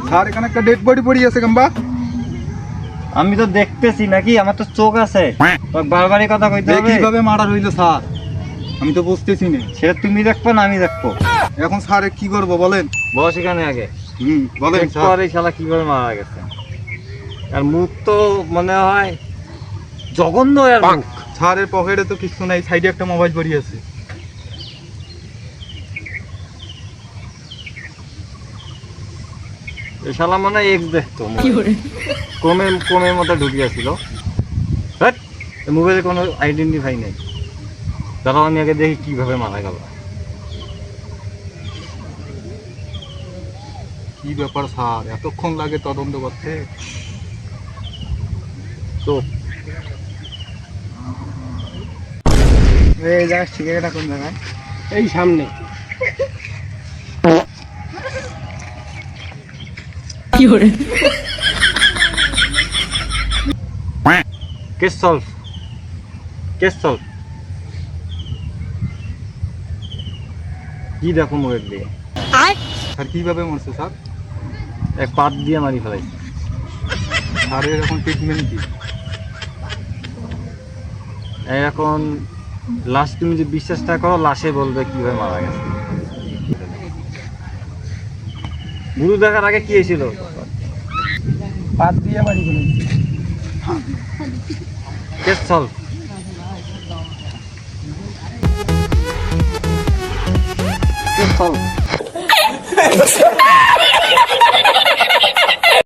Sir এখানে একটা dead body পড়ে আছে কেমবা? আমি তো দেখতেছি নাকি, আমার তো চোখ আছে, বারবারই কথা কইতে হবে। কিভাবে মারা রইলো স্যার আমি তো বুঝতেছি না। সেটা তুমি দেখবো না আমি দেখবো? এখন স্যার কি করবো বলেন? বস এখানে আগে বলেন স্যার। এই শালা কিভাবে মারা গেছে। আর মুখ তো মনে হয় জঘন্য। আর মুখ। স্যারের পকেটে তো কিছু নাই, সাইডে একটা মোবাইল পড়ে আছে। এই শালা মনে হয় এক্স দেখতো, ক্রমের মধ্যে ঢুকিয়েছিল। মোবাইলে কোনো আইডেন্টিফাই নেই। দাঁড়াও আমি আগে দেখি কিভাবে মারা গেল। কি ব্যাপার স্যার, এতক্ষণ লাগে তদন্ত করতে? তো এই জায়গায় ঠিকানাটা কোন জায়গায়? এই সামনে। Case solve. কি দেখো মুখের দিয়ে? স্যার কিভাবে মরছে স্যার? এক পাত দিয়ে মারি ফেলাইছে। স্যারের এখন ট্রিটমেন্ট কি? এখন লাশ, তুমি যে বিশ্বাসটা করো, লাশে বলবে কিভাবে মারা গেছে। গুরু দেখার আগে কি হয়েছিল? পাত দিয়ে বাড়ি গেল। Case solve. Case solve.